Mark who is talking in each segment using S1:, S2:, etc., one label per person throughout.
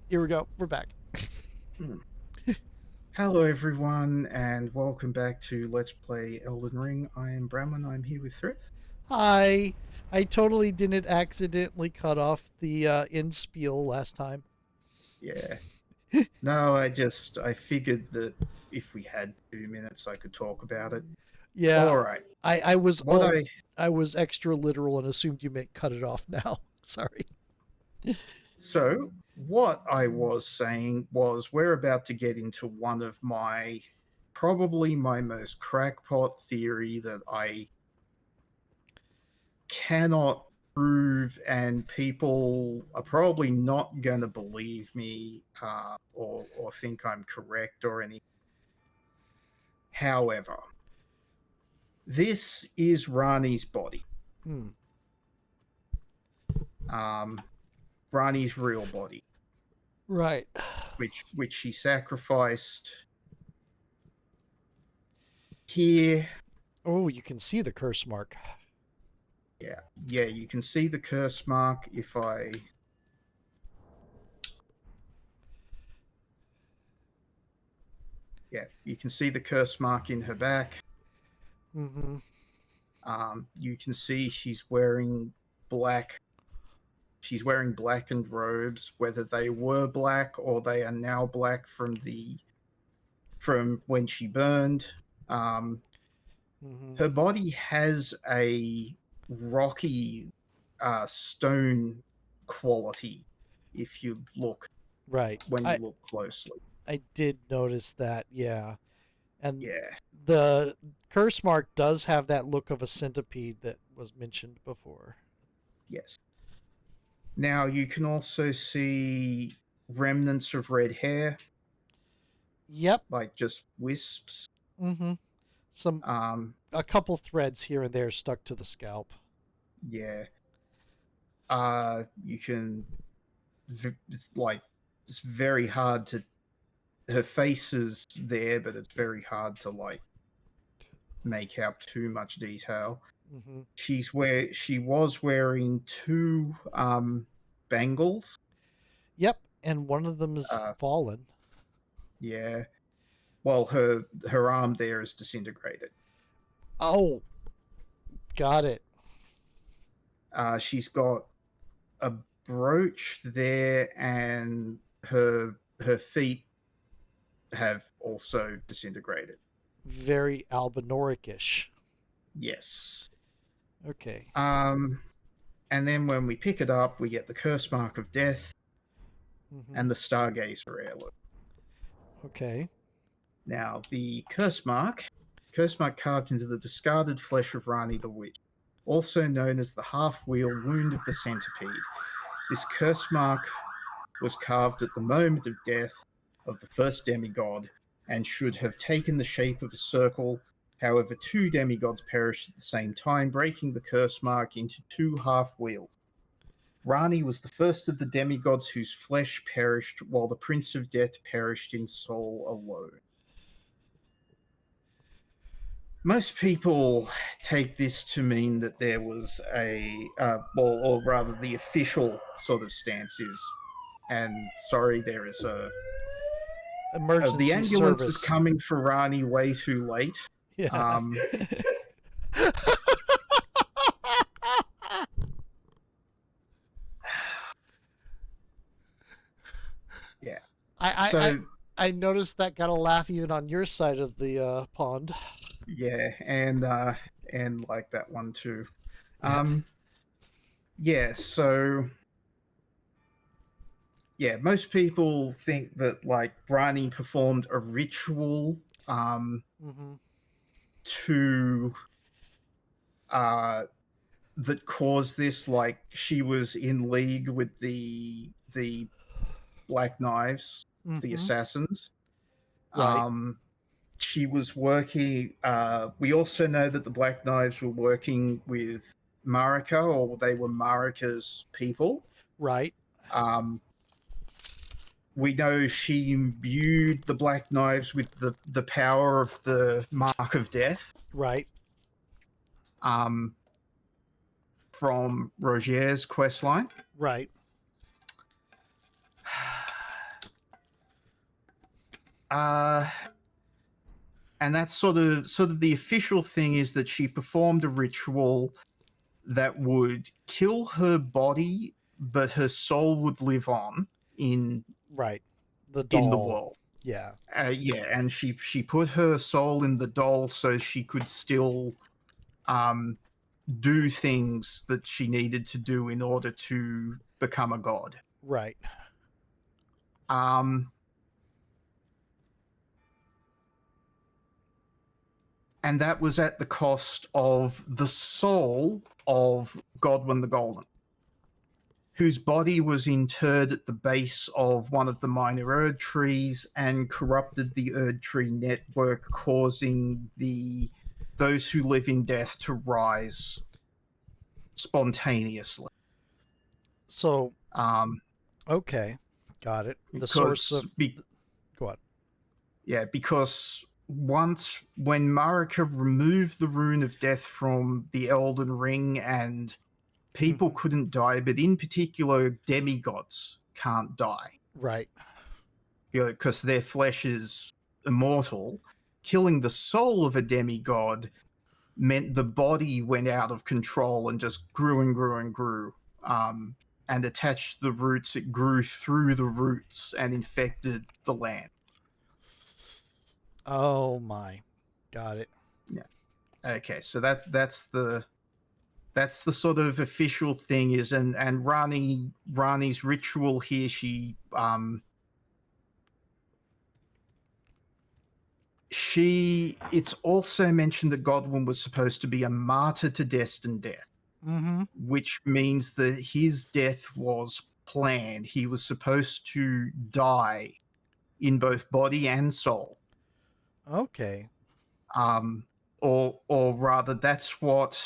S1: Here we go. We're back.
S2: Hmm. Hello, everyone, and welcome back to Let's Play Elden Ring. I am Bramman. I'm here with Thrith.
S1: Hi. I totally didn't accidentally cut off the end spiel last time.
S2: Yeah. No, I figured that if we had 2 minutes, I could talk about it.
S1: Yeah,
S2: All right.
S1: I was
S2: What I
S1: I was extra literal and assumed you meant cut it off now. Sorry.
S2: what I was saying was we're about to get into one of probably my most crackpot theory that I cannot prove, and people are probably not going to believe me or think I'm correct or anything. However, this is Rani's body,
S1: Hmm.
S2: um, Rani's real body,
S1: Right.
S2: which she sacrificed here.
S1: Oh, you can see the curse mark.
S2: Yeah, you can see the curse mark if I. Yeah, you can see the curse mark in her back.
S1: Mm-hmm.
S2: You can see black she's wearing blackened robes, whether they were black or they are now black from when she burned. Um,
S1: Mm-hmm.
S2: Her body has a rocky stone quality if you look
S1: Right.
S2: when you
S1: I
S2: look closely.
S1: I did notice that. Yeah. And
S2: Yeah.
S1: the curse mark does have that look of a centipede that was mentioned before.
S2: Yes. Now you can also see remnants of red hair,
S1: Yep.
S2: like just wisps.
S1: Mm-hmm. Some
S2: Um,
S1: a couple threads here and there stuck to the scalp.
S2: yeah. You can like it's very hard to her face is there, but it's very hard to like make out too much detail.
S1: Mm-hmm.
S2: She was wearing two bangles.
S1: Yep, and one of them is
S2: Uh,
S1: fallen.
S2: yeah. Well, her arm there is disintegrated.
S1: Oh, got it.
S2: She's got a brooch there, and her feet have also disintegrated.
S1: Very Albinoric-ish.
S2: Yes.
S1: Okay.
S2: Um, and then when we pick it up, we get the curse mark of death
S1: Mm-hmm.
S2: and the Stargazer heirloom.
S1: Okay.
S2: Now, the curse mark carved into the discarded flesh of Rani the Witch, also known as the half-wheel wound of the centipede. This curse mark was carved at the moment of death of the first demigod and should have taken the shape of a circle. However, two demigods perished at the same time, breaking the curse mark into two half-wheels. Rani was the first of the demigods whose flesh perished, while the Prince of Death perished in soul alone. Most people take this to mean that there was or rather, the official sort of stance is, and sorry, there is the
S1: Emergency
S2: ambulance is
S1: service.
S2: coming for Rani way too late.
S1: Yeah.
S2: Um, yeah.
S1: I, I I
S2: So
S1: I noticed that got a laugh even on your side of the pond.
S2: yeah, and like that one too.
S1: Yeah.
S2: Um, yeah. So yeah, most people think that like Rani performed a ritual
S1: Mm-hmm.
S2: to uh that caused this, like she was in league with the Black Knives, the
S1: Mm-hmm.
S2: assassins.
S1: Right.
S2: um she was working, we also know that the Black Knives were working with Marika, or they were Marika's people.
S1: Right.
S2: um we know she imbued the Black Knives with the power of the Mark of Death,
S1: Right.
S2: um from Roger's questline.
S1: Right.
S2: uh, and that's sort of the official thing is that she performed a ritual that would kill her body, but her soul would live on in
S1: Right. The
S2: in the
S1: doll.
S2: world.
S1: Yeah.
S2: Yeah, and she put her soul in the doll so she could still um, do things that she needed to do in order to become a god.
S1: Right.
S2: Um, and that was at the cost of the soul of Godwin the Golden, whose body was interred at the base of one of the minor Erd trees and corrupted the Erd tree network, causing those who live in death to rise spontaneously.
S1: So,
S2: Um,
S1: okay. Got it. The source
S2: because
S1: of. Go on.
S2: because once when Marika removed the rune of death from the Elden Ring and people couldn't die, but in particular demigods can't die,
S1: Right.
S2: because their flesh is immortal. Killing the soul of a demigod meant the body went out of control and just grew and grew and grew. And attached to the roots, it grew through the roots and infected the land.
S1: Oh my. Got it.
S2: Yeah. Okay, so that's the sort of official thing is, and Rani's ritual here, she it's also mentioned that Godwin was supposed to be a martyr to destined death,
S1: Mm-hmm.
S2: which means that his death was planned. He was supposed to die in both body and soul.
S1: Okay.
S2: Or rather, that's what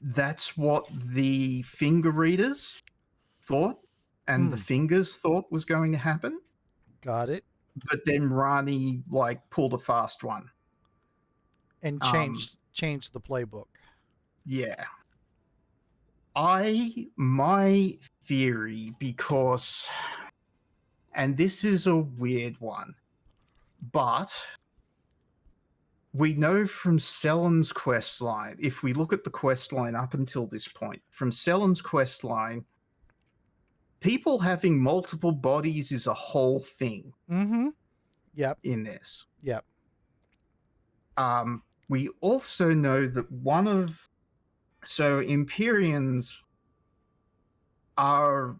S2: the finger readers thought and the
S1: Hmm.
S2: fingers thought was going to happen.
S1: Got it.
S2: But then Rani pulled a fast one.
S1: And
S2: Um,
S1: change the playbook.
S2: yeah. My theory, because, and this is a weird one, but we know from Sellen's quest line, if we look at the quest line up until this point, from Sellen's quest line, people having multiple bodies is a whole thing
S1: Mm-hmm. Yep.
S2: in this.
S1: Yep.
S2: We also know that Empyreans are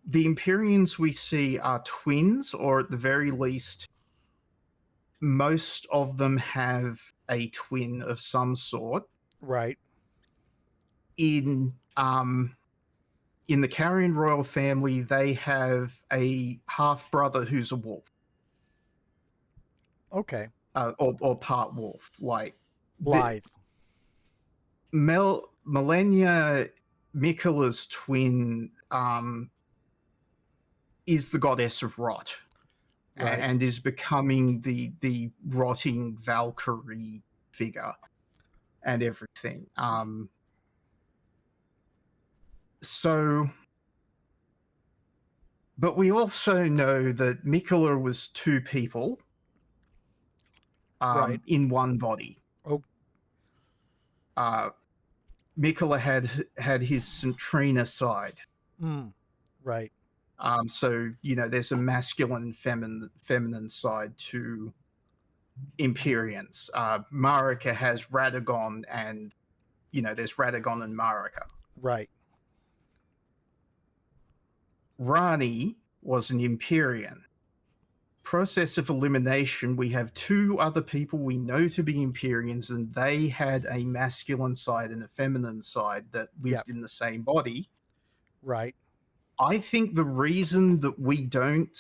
S2: the Empyreans we see are twins, or at the very least, most of them have a twin of some sort.
S1: Right.
S2: In the Carrion royal family, they have a half brother who's a wolf,
S1: Okay.
S2: or part wolf.
S1: Blythe.
S2: Millennia Mikula's twin is the goddess of rot,
S1: Right.
S2: and is becoming the rotting Valkyrie figure and everything. So, but we also know that Mikula was two people
S1: Right.
S2: in one body.
S1: Oh.
S2: Mikula had his Centrina side.
S1: Right.
S2: So there's a masculine and feminine side to Empyreans. Marika has Radagon, and there's Radagon and Marika.
S1: Right.
S2: Ranni was an Empyrean. Process of elimination, we have two other people we know to be Empyreans, and they had a masculine side and a feminine side that lived in the same body.
S1: Right.
S2: I think the reason that we don't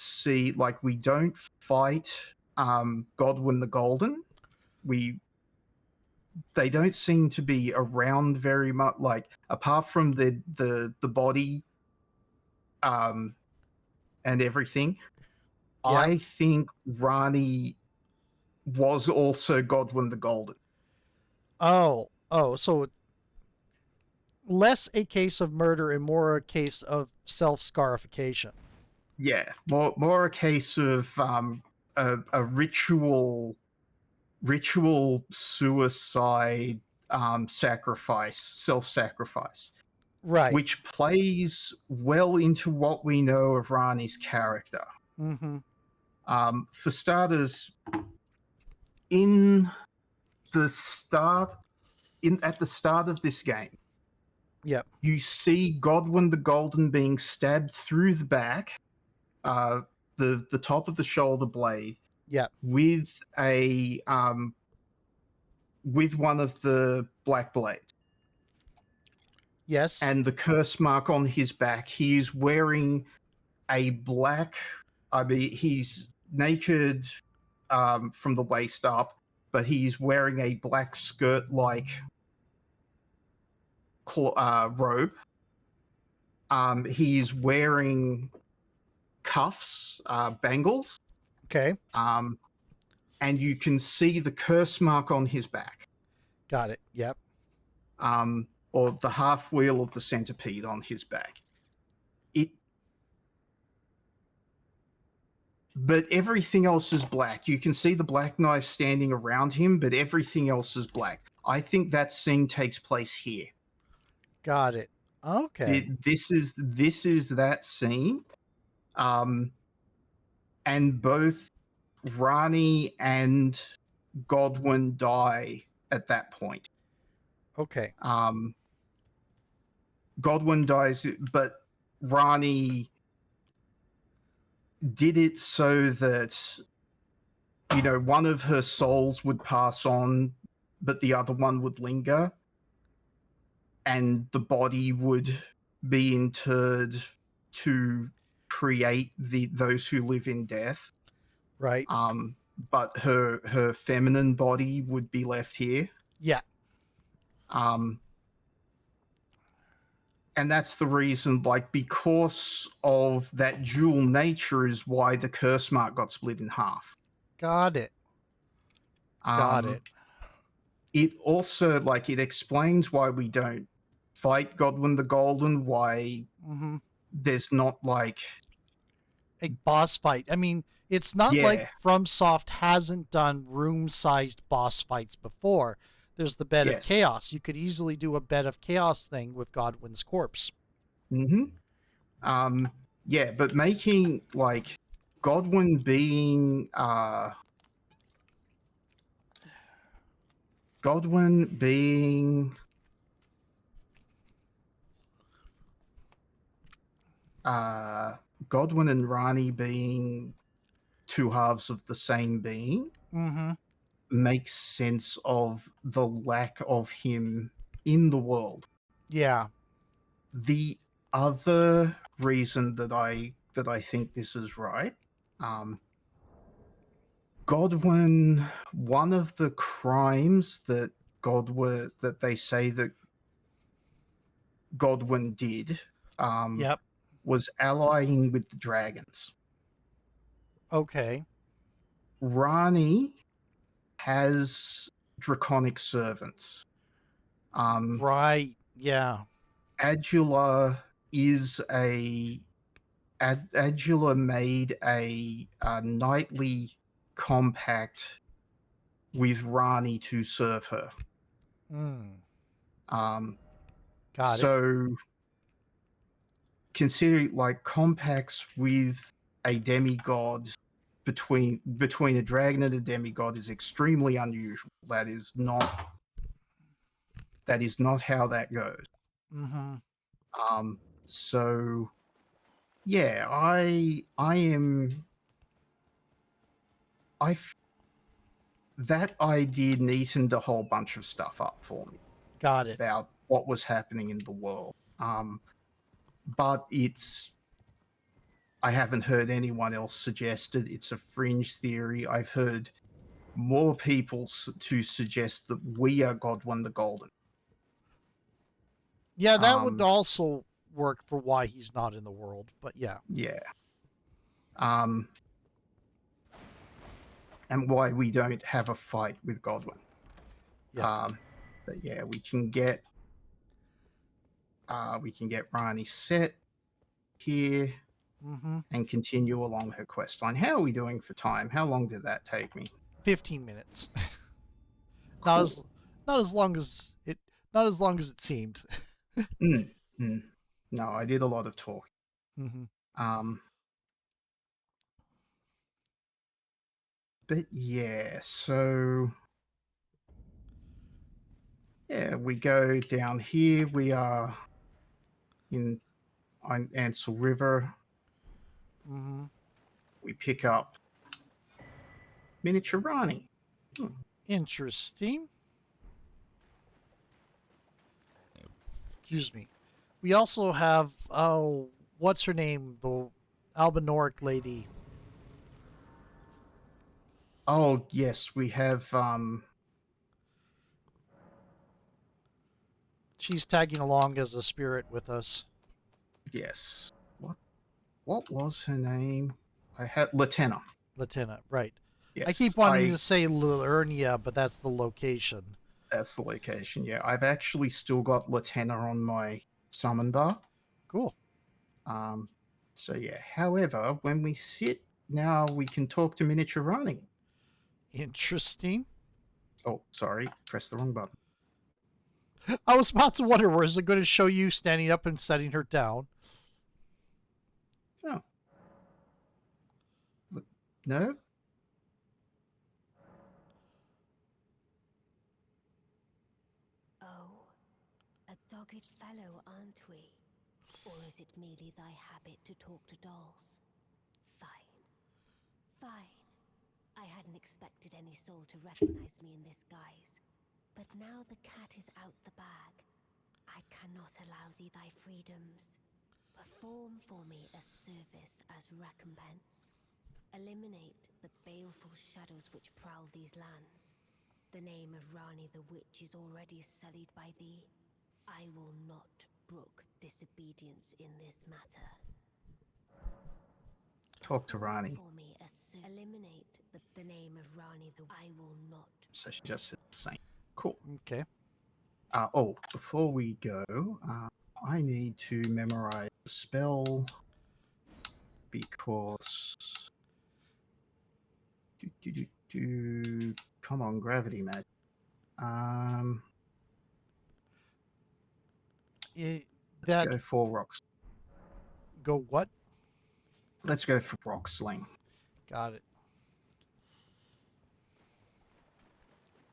S2: fight Godwin the Golden, they don't seem to be around very much, apart from the body and everything.
S1: Yep.
S2: I think Ranni was also Godwin the Golden.
S1: Oh. So less a case of murder and more a case of self scarification.
S2: Yeah, more a case of a ritual suicide, sacrifice, self-sacrifice,
S1: Right.
S2: which plays well into what we know of Rani's character.
S1: Mm-hmm.
S2: For starters, in the start at the start of this game,
S1: Yep.
S2: you see Godwyn the Golden being stabbed through the back, uh, the top of the shoulder blade,
S1: Yep.
S2: with a with one of the black blades,
S1: Yes.
S2: and the curse mark on his back. He is wearing a black. I mean, he's naked from the waist up, but he's wearing a black skirt-like robe. He's wearing cuffs, bangles,
S1: Okay.
S2: and you can see the curse mark on his back,
S1: Got it. Yep.
S2: or the half wheel of the centipede on his back. But everything else is black. You can see the black knife standing around him, but everything else is black. I think that scene takes place here.
S1: Got it. Okay.
S2: This is that scene, and both Ranni and Godwyn die at that point.
S1: Okay.
S2: Godwyn dies, but Ranni did it so that, you know, one of her souls would pass on, but the other one would linger, and the body would be interred to create those who live in death.
S1: Right.
S2: But her feminine body would be left here.
S1: Yeah.
S2: And that's the reason, like, because of that dual nature is why the curse mark got split in half.
S1: Got it. Got it.
S2: It also, like, it explains why we don't fight Godwyn the Golden, why
S1: Mm-hmm.
S2: there's not, like,
S1: A boss fight. I mean, it's not like
S2: yeah,
S1: FromSoft hasn't done room-sized boss fights before. There's the Bed of
S2: yes.
S1: Chaos. You could easily do a Bed of Chaos thing with Godwyn's corpse.
S2: Yeah, but making, like, Godwyn being Godwyn being Godwyn and Ranni being two halves of the same being
S1: Mm-hmm.
S2: makes sense of the lack of him in the world.
S1: Yeah.
S2: The other reason that I think this is right, Godwyn, one of the crimes that they say that Godwyn did,
S1: Yep.
S2: was allying with the dragons.
S1: Okay.
S2: Ranni has draconic servants.
S1: Right. Yeah.
S2: Adula is Adula made a nightly compact with Ranni to serve her.
S1: Got it.
S2: So considering, like, compacts with a demigod between a dragon and a demigod is extremely unusual. That is not how that goes.
S1: Mm-hmm.
S2: So yeah, I that idea neatened a whole bunch of stuff up for me
S1: Got it.
S2: about what was happening in the world. But I haven't heard anyone else suggest it. It's a fringe theory. I've heard more people to suggest that we are Godwyn the Golden.
S1: Yeah, that would also work for why he's not in the world, but yeah.
S2: Yeah. And why we don't have a fight with Godwyn.
S1: Yeah.
S2: But yeah, we can get Ranni set here.
S1: Mm-hmm.
S2: and continue along her quest line. How are we doing for time? How long did that take me?
S1: 15 minutes. not
S2: Cool.
S1: as not as long as it not as long as it seemed.
S2: Mm, mm. No, I did a lot of talk.
S1: Mm-hmm.
S2: Um, but yeah, so yeah, we go down here. We are in on Ansel River.
S1: Mm-hmm.
S2: We pick up miniature Ranni. Hmm.
S1: Interesting. Excuse me. We also have what's her name? The Albinoric lady.
S2: Oh yes, we have
S1: She's tagging along as a spirit with us.
S2: yes. What was her name? I had Latenna.
S1: Lieutenant, right. I
S2: Yes,
S1: keep wanting
S2: I
S1: to say Liurnia, but that's the location.
S2: that's the location. Yeah, I've actually still got Latenna on my summon bar.
S1: Cool.
S2: Um, so yeah. However, when we sit now, we can talk to miniature running.
S1: Interesting.
S2: Oh, sorry, press the wrong button.
S1: I was about to wonder, was it going to show you standing up and setting her down?
S2: Oh, no.
S3: Oh, a dogged fellow, aren't we? Or is it merely thy habit to talk to dolls? Fine. Fine. I hadn't expected any soul to recognize me in this guise. But now the cat is out the bag. I cannot allow thee thy freedoms. Perform for me a service as recompense. Eliminate the baleful shadows which prowl these lands. The name of Ranni the Witch is already sullied by thee. I will not brook disobedience in this matter.
S2: Talk to Rani.
S3: For me, eliminate the name of Ranni the I will not.
S2: So she just said the same. Cool.
S1: Okay.
S2: Oh, before we go, I need to memorize the spell because. Come on, gravity magic. Um,
S1: It,
S2: let's
S1: that
S2: go for rocks.
S1: go what?
S2: Let's go for rock sling.
S1: Got it.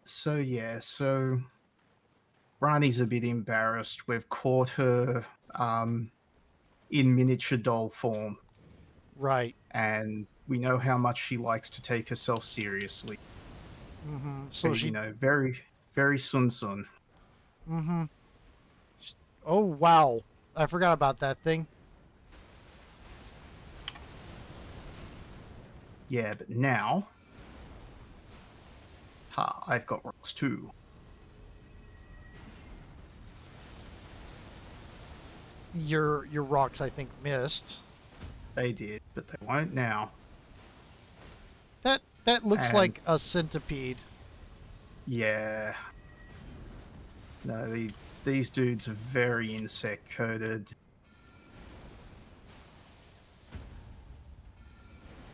S2: So yeah, so Rani's a bit embarrassed. We've caught her in miniature doll form,
S1: Right.
S2: and we know how much she likes to take herself seriously.
S1: Mm-hmm. So
S2: You
S1: she.
S2: know, very, very Sun Sun.
S1: Mm-hmm. Oh wow! I forgot about that thing.
S2: Yeah, but now, I've got rocks too.
S1: Your rocks, I think, missed.
S2: They did, but they won't now.
S1: That looks
S2: And
S1: like a centipede.
S2: yeah, no, these dudes are very insect coded.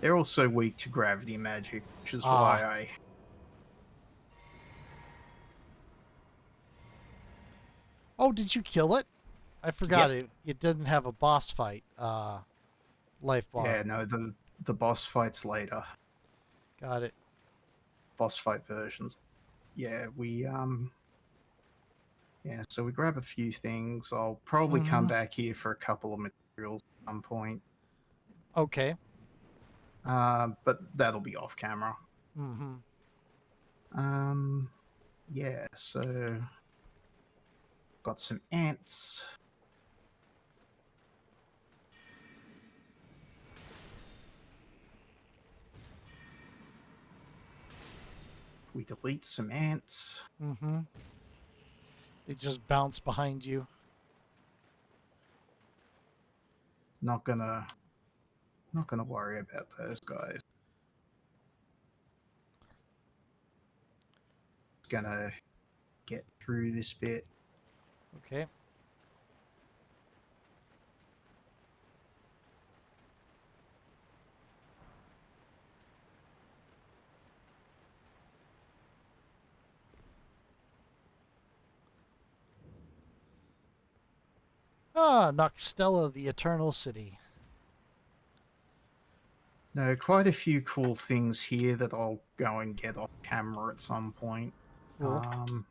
S2: They're also weak to gravity magic, which is
S1: Ah.
S2: why I.
S1: Oh, did you kill it? I forgot
S2: Yep.
S1: it. It didn't have a boss fight. Life
S2: Yeah,
S1: bar.
S2: no, the boss fights later.
S1: Got it.
S2: Boss fight versions. Yeah, yeah, so we grab a few things. I'll probably come
S1: Mm-hmm.
S2: back here for a couple of materials at some point.
S1: Okay.
S2: But that'll be off camera.
S1: Mm-hmm.
S2: Um, yeah, so got some ants. We delete some ants.
S1: Mm-hmm. It just bounced behind you.
S2: Not gonna worry about those guys. Gonna get through this bit.
S1: Okay. Ah, Noxtella, the Eternal City.
S2: No, quite a few cool things here that I'll go and get off camera at some point.
S1: Cool.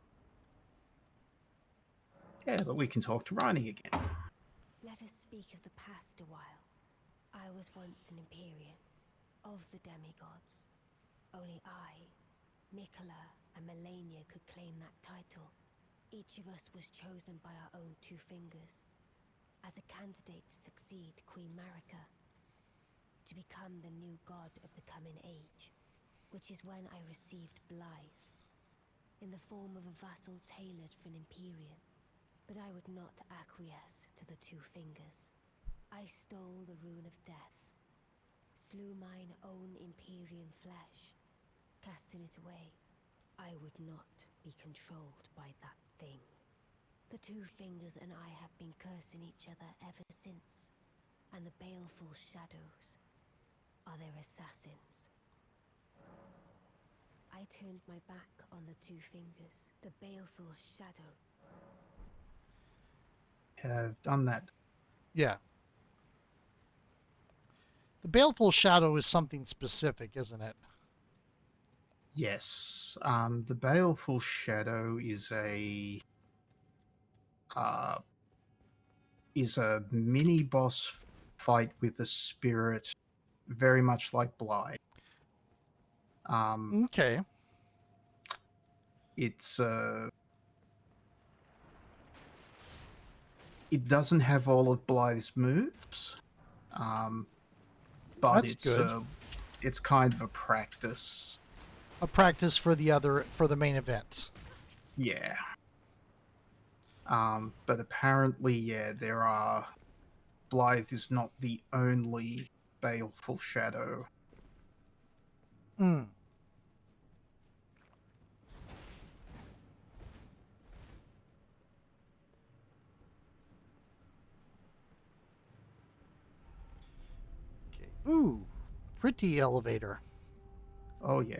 S2: Yeah, but we can talk to Ranni again.
S3: Let us speak of the past a while. I was once an Empyrean, of the demigods. Only I, Mikola, and Melania could claim that title. Each of us was chosen by our own two fingers, as a candidate to succeed Queen Marika, to become the new god of the coming age, which is when I received Blythe, in the form of a vassal tailored for an Empyrean. But I would not acquiesce to the two fingers. I stole the rune of death, slew mine own Empyrean flesh, casting it away. I would not be controlled by that thing. The two fingers and I have been cursing each other ever since, and the baleful shadows are their assassins. I turned my back on the two fingers, the baleful shadow.
S2: I've done that.
S1: Yeah. The Baleful Shadow is something specific, isn't it?
S2: Yes. The Baleful Shadow is a mini boss fight with a spirit, very much like Blythe.
S1: Okay.
S2: It's it doesn't have all of Blythe's moves, but
S1: That's good.
S2: It's kind of a practice.
S1: A practice for the main event.
S2: Yeah. But apparently, yeah, Blythe is not the only Baleful Shadow.
S1: Hmm. Okay. Ooh, pretty elevator.
S2: Oh, yeah.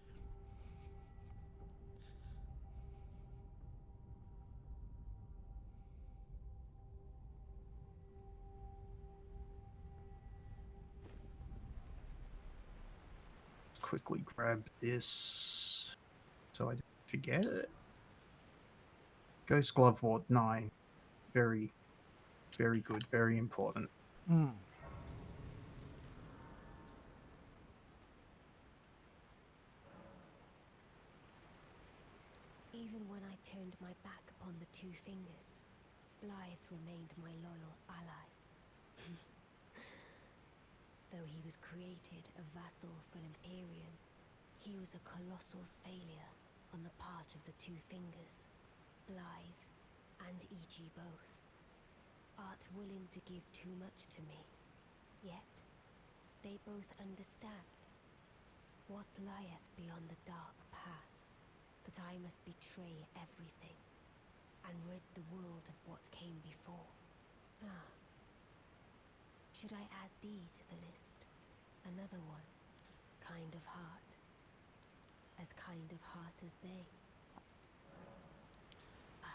S2: Quickly grab this so I don't forget it. Ghost Glove Ward 9. Very, very good. Very important.
S1: Hmm.
S3: Even when I turned my back upon the two fingers, Blythe remained my loyal ally. Though he was created a vassal for an Empyrean, he was a colossal failure on the part of the two fingers. Blythe and E.G. both. Art willing to give too much to me, yet they both understand what lieth beyond the dark path, that I must betray everything and rid the world of what came before. Ah. Should I add thee to the list? Another one. Kind of heart. As kind of heart as they. Ah.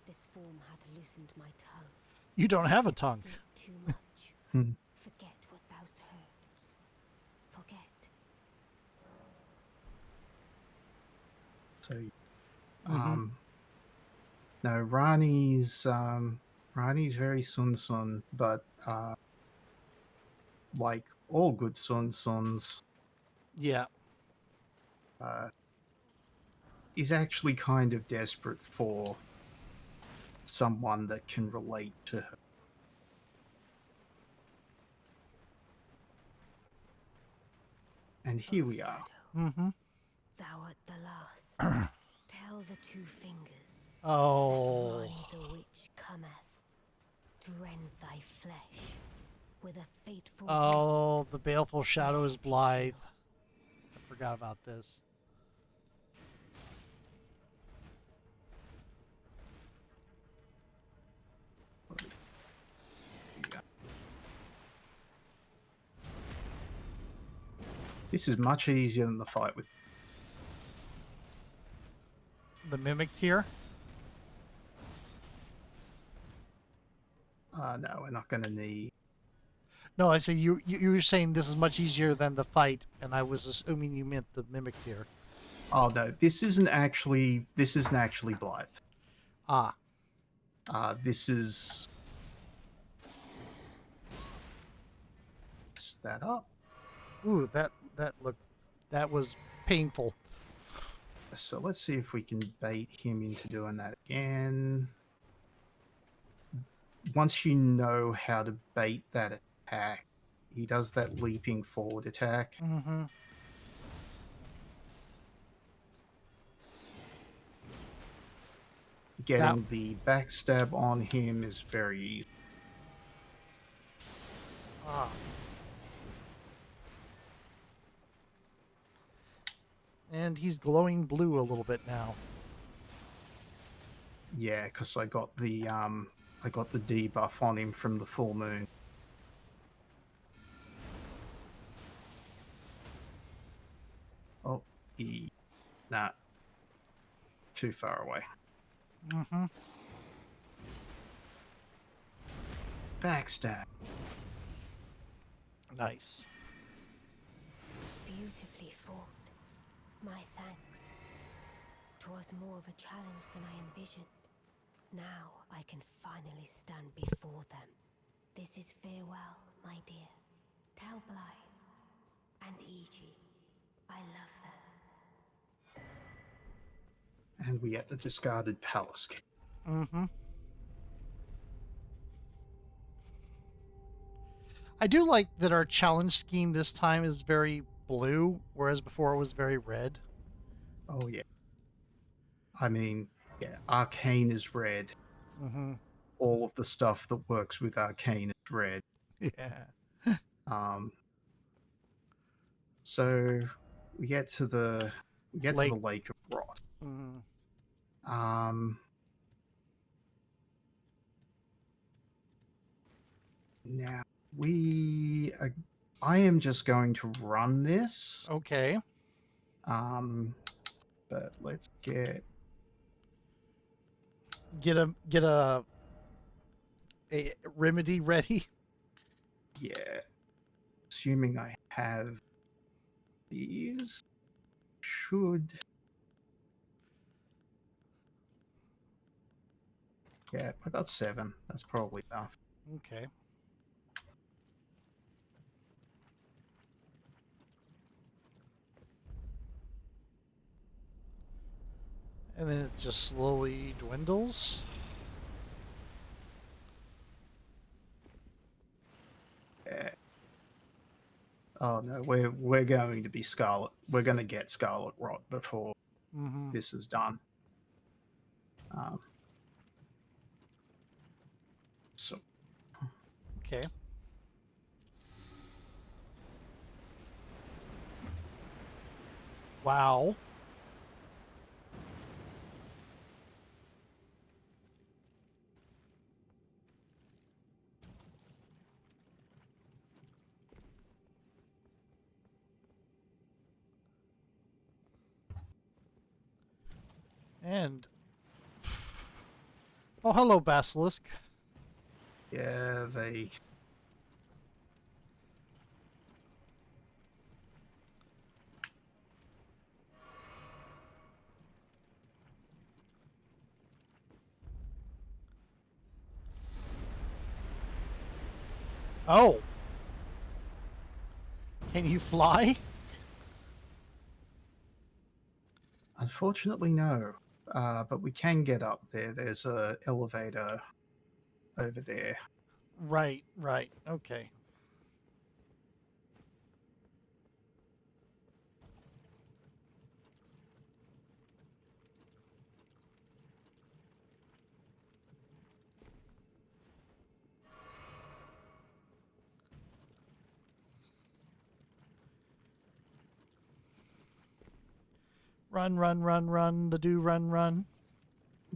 S3: This form hath loosened my tongue.
S1: You don't have a
S3: Yet
S1: tongue.
S3: say too much. Forget what thou'st heard. Forget.
S2: So,
S1: Mm-hmm.
S2: no, Ranni's very Sun, but like all good Suns,
S1: Yeah.
S2: is actually kind of desperate for someone that can relate to her. And here we are.
S1: Mm-hmm.
S3: Thou art the last. Tell the two fingers
S1: Oh.
S3: that Ranni the witch cometh to rend thy flesh with a fateful
S1: Oh, the Baleful Shadow is Blythe. I forgot about this.
S2: This is much easier than the fight with.
S1: The Mimic tier.
S2: No, we're not going to need.
S1: No, I say you were saying this is much easier than the fight, and I was assuming you meant the mimic here.
S2: Oh no, this isn't actually. This isn't actually Blythe.
S1: Ah,
S2: This is. Set that up.
S1: ooh, that was painful.
S2: So let's see if we can bait him into doing that again. Once you know how to bait that attack, he does that leaping forward attack.
S1: Mm-hmm.
S2: Getting the backstab on him is very easy.
S1: Ah. And he's glowing blue a little bit now.
S2: Yeah, because I got the debuff on him from the full moon. Oh, nah, too far away.
S1: Mm-hmm.
S2: Backstab.
S1: Nice.
S3: Beautifully fought. My thanks. 'Twas more of a challenge than I envisioned. Now I can finally stand before them. This is farewell, my dear. Tell Blythe and Iji I love them.
S2: And we get the discarded palace key.
S1: Mm-hmm. I do like that our challenge scheme this time is very blue, whereas before it was very red.
S2: Oh yeah. I mean, yeah, arcane is red.
S1: Mm-hmm.
S2: All of the stuff that works with arcane is red.
S1: Yeah.
S2: So we get to the
S1: Lake.
S2: Lake of Rot.
S1: Mm-hmm.
S2: Now I am just going to run this.
S1: Okay.
S2: But let's get
S1: a remedy ready.
S2: yeah. Assuming I have these, should yeah, I got 7. That's probably enough.
S1: Okay. And then it just slowly dwindles.
S2: Yeah. Oh no, we're going to be Scarlet. We're going to get Scarlet Rot before
S1: Mm-hmm.
S2: this is done. So
S1: Okay. Wow. And oh, hello, Basilisk.
S2: yeah, they
S1: Oh. Can you fly?
S2: unfortunately no. But we can get up there. There's a elevator over there.
S1: Right. Okay. Run. The do run.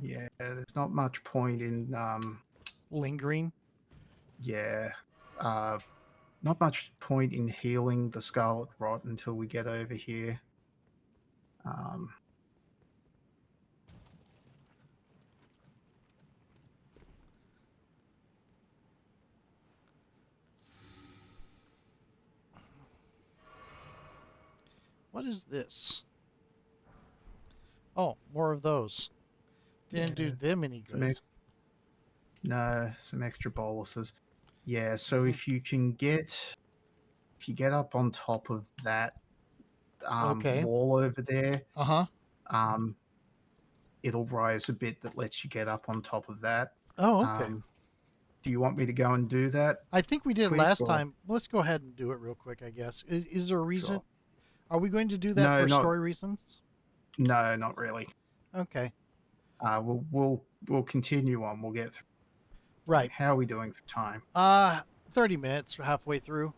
S2: Yeah, there's not much point in
S1: Lingering.
S2: yeah. Not much point in healing the Scarlet Rot until we get over here.
S1: What is this? Oh, more of those. Didn't do
S2: Yeah,
S1: them any
S2: some
S1: good.
S2: no, some extra boluses. Yeah, so
S1: Mhm.
S2: if you get up on top of that
S1: Okay.
S2: wall over there,
S1: Uh-huh.
S2: um, it'll rise a bit that lets you get up on top of that.
S1: Oh, okay.
S2: Um, do you want me to go and do that
S1: I think we did it
S2: quick
S1: last
S2: or
S1: time. Let's go ahead and do it real quick, I guess. Is there a reason?
S2: sure?
S1: Are we going to do that
S2: No,
S1: for
S2: not
S1: story reasons?
S2: no, not really.
S1: Okay.
S2: We'll continue on. We'll get through.
S1: Right.
S2: How are we doing for time?
S1: 30 minutes, halfway through.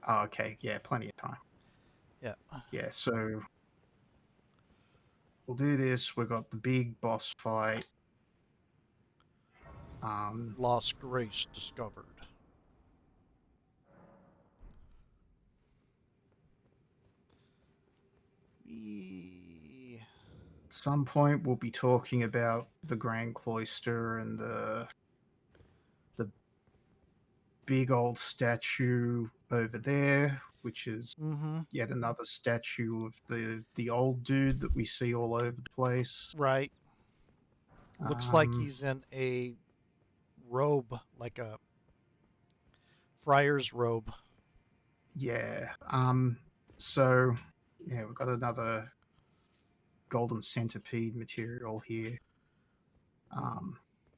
S2: Oh, okay, yeah, plenty of time.
S1: Yeah.
S2: Yeah, so we'll do this. We've got the big boss fight.
S1: Lost Grace discovered. E-
S2: At some point, we'll be talking about the Grand Cloister and the big old statue over there, which is
S1: Mm-hmm.
S2: yet another statue of the old dude that we see all over the place.
S1: Right. Looks like
S2: Um,
S1: he's in a robe, like a friar's robe.
S2: yeah. So yeah, we've got another golden centipede material here,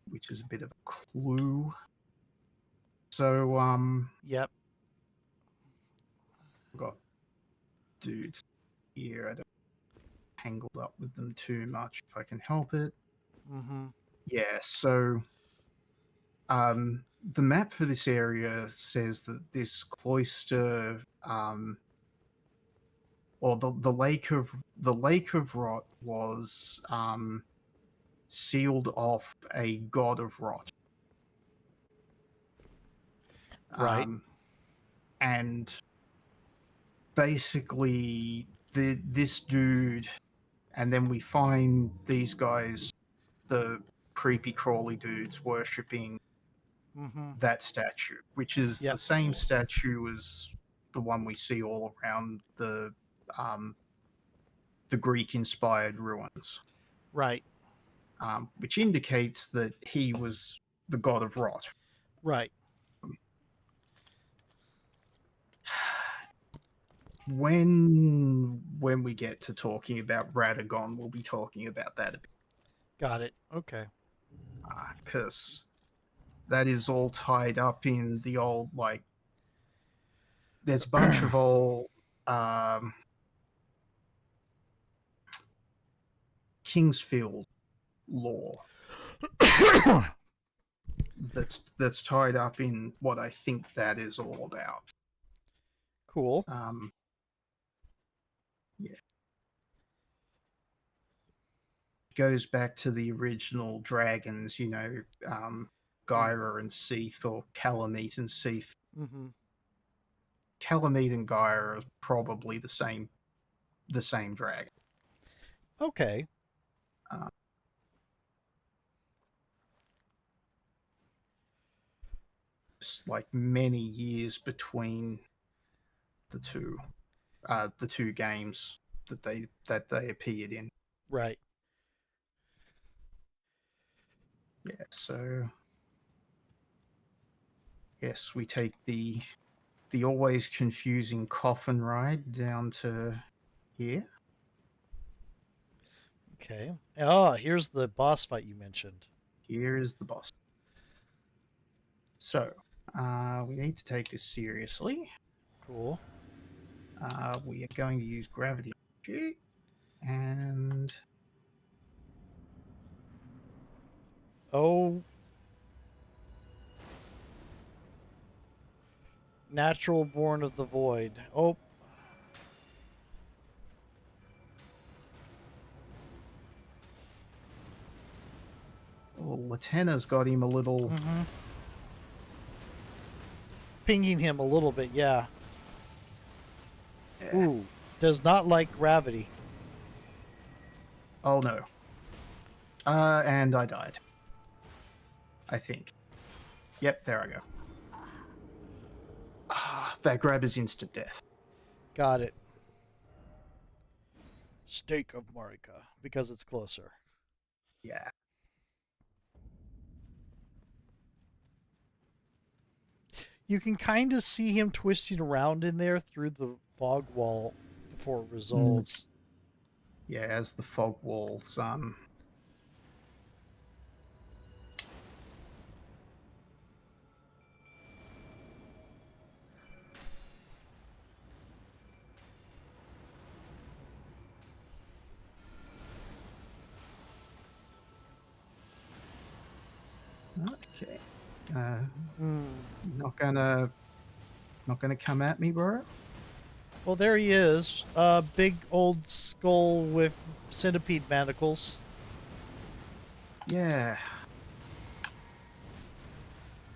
S2: which is a bit of a clue. So
S1: Yep.
S2: we've got dudes here. I don't tangled up with them too much if I can help it.
S1: Mm-hmm.
S2: Yeah, so the map for this area says that this cloister, or the lake of rot was sealed off a god of rot,
S1: Right.
S2: and basically this dude, and then we find these guys, the creepy crawly dudes, worshipping
S1: Mm-hmm.
S2: that statue, which is the
S1: Yep.
S2: same statue as the one we see all around the Greek-inspired ruins,
S1: Right.
S2: which indicates that he was the god of rot.
S1: Right.
S2: When we get to talking about Radagon, we'll be talking about that a bit,
S1: Got it. Okay.
S2: because that is all tied up in the old, like, there's a bunch of old Kingsfield lore that's tied up in what I think that is all about.
S1: Cool.
S2: Yeah, goes back to the original dragons, Gyra and Seath, or Calamite and Seath.
S1: Mm-hmm.
S2: Calamite and Gyra are probably the same dragon.
S1: Okay.
S2: It's like many years between the two games that they appeared in.
S1: Right.
S2: Yeah, so yes, we take the always confusing coffin ride down to here.
S1: Okay. Oh, here's the boss fight you mentioned.
S2: Here is the boss. So, we need to take this seriously.
S1: Cool.
S2: We are going to use gravity energy, and
S1: Oh. Natural born of the void. Oh.
S2: Latena's got him a little.
S1: Mm-hmm. Pinging him a little bit, yeah. Ooh. Does not like gravity.
S2: Oh no. And I died. I think. Yep, there I go. That grab is instant death.
S1: Got it. Stake of Marika, because it's closer.
S2: Yeah.
S1: You can kind of see him twisting around in there through the fog wall before it resolves.
S2: Yeah, as the fog walls okay.
S1: Hmm.
S2: Not gonna come at me, bro.
S1: Well, there he is. A big old skull with centipede manacles.
S2: Yeah.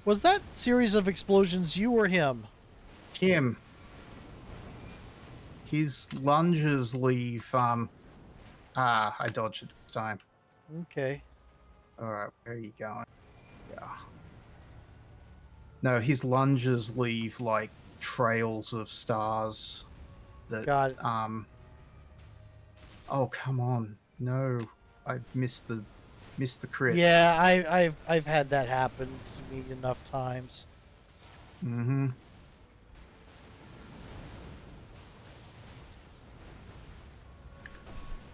S1: Was that series of explosions you or him?
S2: Him. His lunges leave I dodged it this time.
S1: Okay.
S2: Alright, where are you going? Yeah. No, his lunges leave like trails of stars that
S1: Got it.
S2: oh come on. No. I missed the crit.
S1: Yeah, I've had that happen to me enough times.
S2: Mm-hmm.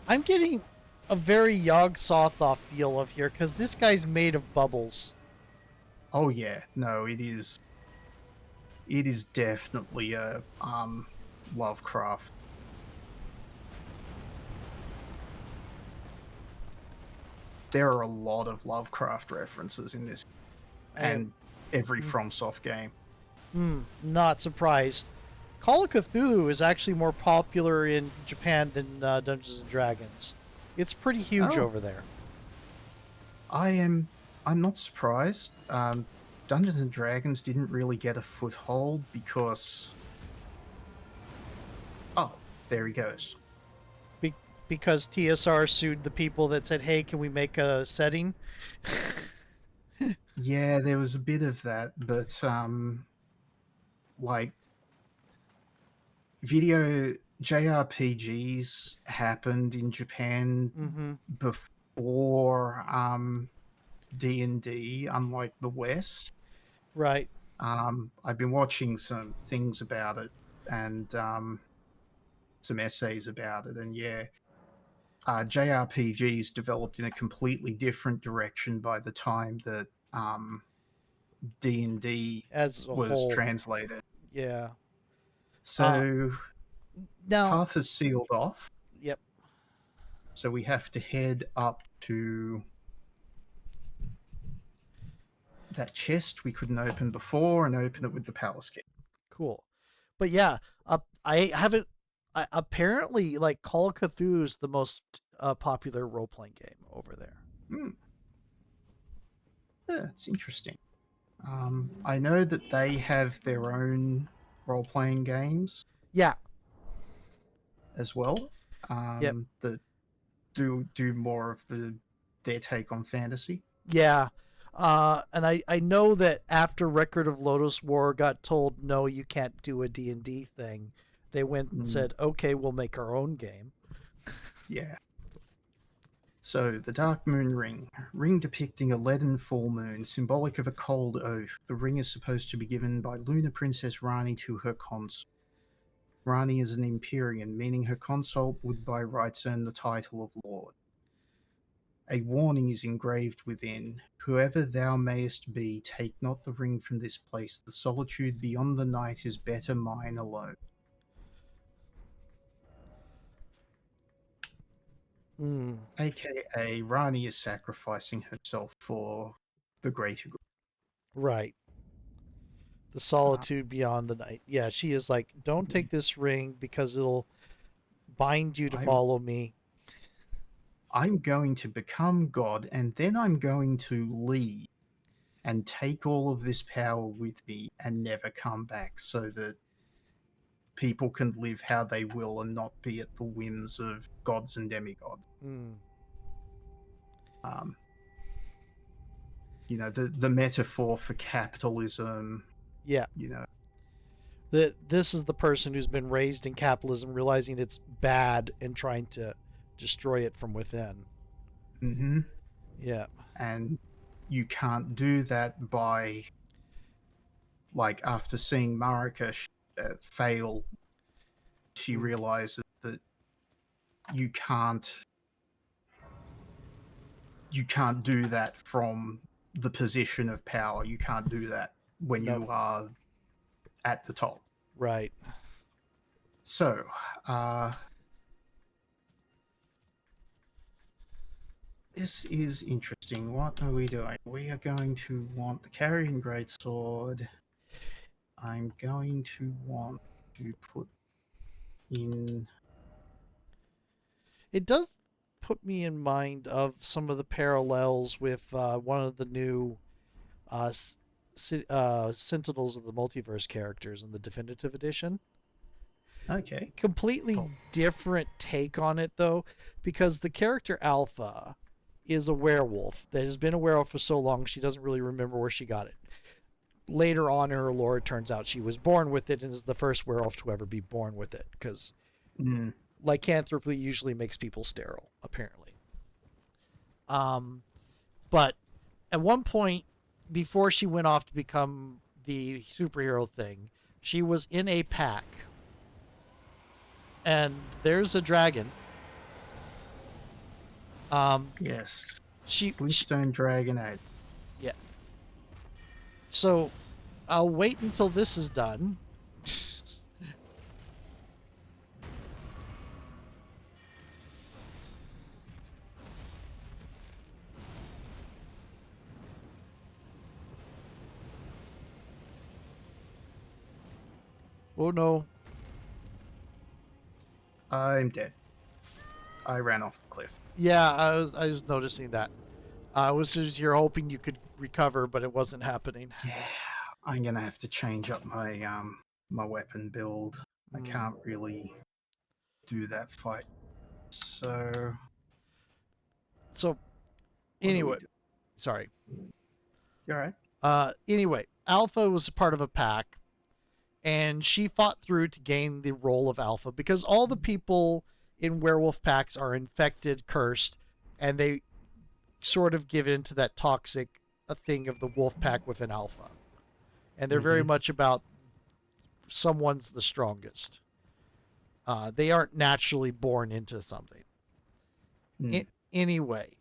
S1: I'm getting a very Yog Sothoth feel of here because this guy's made of bubbles.
S2: Oh yeah, no, it is. It is definitely a Lovecraft. There are a lot of Lovecraft references in this, and every FromSoft game.
S1: Not surprised. Call of Cthulhu is actually more popular in Japan than Dungeons and Dragons. It's pretty huge
S2: Oh.
S1: over there.
S2: I'm not surprised. Dungeons and Dragons didn't really get a foothold because. Oh, there he goes.
S1: Because TSR sued the people that said, "Hey, can we make a setting?"
S2: Yeah, there was a bit of that, but like video JRPGs happened in Japan
S1: Mm-hmm.
S2: before D&D, unlike the West.
S1: Right.
S2: I've been watching some things about it and some essays about it, and yeah, JRPGs developed in a completely different direction by the time that D&D
S1: As a
S2: was
S1: whole.
S2: translated.
S1: Yeah.
S2: So
S1: Now.
S2: path is sealed off.
S1: Yep.
S2: So we have to head up to that chest we couldn't open before and open it with the palace key.
S1: Cool. But yeah, I haven't. Apparently, like Call of Cthulhu is the most popular role playing game over there.
S2: Yeah, it's interesting. I know that they have their own role playing games
S1: Yeah.
S2: as well.
S1: Yep.
S2: That do more of their take on fantasy.
S1: Yeah. And I know that after Record of Lotus War got told, no, you can't do a D&D thing, they went and said, okay, we'll make our own game.
S2: Yeah. So, the Dark Moon ring depicting a leaden full moon, symbolic of a cold oath. The ring is supposed to be given by Lunar Princess Ranni to her consort. Ranni is an Empyrean, meaning her consort would by rights earn the title of Lord. A warning is engraved within. Whoever thou mayest be, take not the ring from this place. The solitude beyond the night is better mine alone. AKA, Ranni is sacrificing herself for the greater good.
S1: Right. The solitude beyond the night. Yeah, she is like, don't take this ring because it'll bind you to follow me.
S2: I'm going to become God, and then I'm going to leave and take all of this power with me and never come back so that people can live how they will and not be at the whims of gods and demigods. You know, the metaphor for capitalism.
S1: Yeah.
S2: You know,
S1: This is the person who's been raised in capitalism, realizing it's bad and trying to destroy it from within.
S2: Mm-hmm.
S1: Yeah.
S2: And you can't do that by, like, after seeing Marika fail, she realizes that you can't do that from the position of power. You can't do that when
S1: Nope.
S2: you are at the top.
S1: Right.
S2: So, this is interesting. What are we doing? We are going to want the carrying greatsword. I'm going to want to put in.
S1: It does put me in mind of some of the parallels with one of the new uh, Sentinels of the Multiverse characters in the Definitive Edition.
S2: Okay.
S1: Completely
S2: Cool.
S1: different take on it, though, because the character Alpha is a werewolf that has been a werewolf for so long she doesn't really remember where she got it. Later on in her lore, it turns out she was born with it and is the first werewolf to ever be born with it, because lycanthropy usually makes people sterile, apparently. But at one point, before she went off to become the superhero thing, she was in a pack. And there's a dragon.
S2: Yes.
S1: She
S2: Glintstone Dragon 8.
S1: Yeah. So I'll wait until this is done. Oh no.
S2: I'm dead. I ran off the cliff.
S1: Yeah, I was noticing that. I was just here hoping you could recover, but it wasn't happening.
S2: Yeah, I'm gonna have to change up my my weapon build. I can't really do that fight. So
S1: Anyway, sorry.
S2: You alright?
S1: Anyway, Alpha was a part of a pack, and she fought through to gain the role of Alpha because all the people in werewolf packs are infected, cursed, and they sort of give into that toxic thing of the wolf pack within Alpha. And they're very much about someone's the strongest. They aren't naturally born into something. Anyway,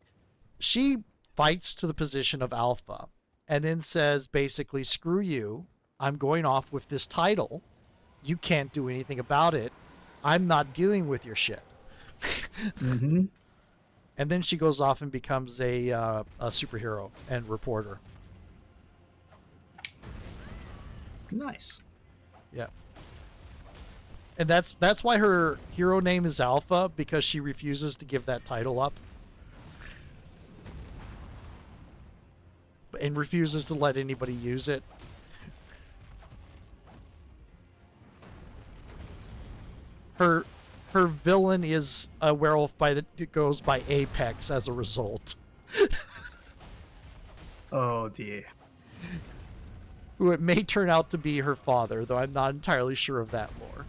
S1: she fights to the position of Alpha and then says basically, screw you. I'm going off with this title. You can't do anything about it. I'm not dealing with your shit. And then she goes off and becomes a superhero and reporter.
S2: Nice.
S1: Yeah. And that's why her hero name is Alpha, because she refuses to give that title up. And refuses to let anybody use it. Her villain is a werewolf that goes by Apex as a result.
S2: Oh dear.
S1: Who it may turn out to be her father, though I'm not entirely sure of that lore.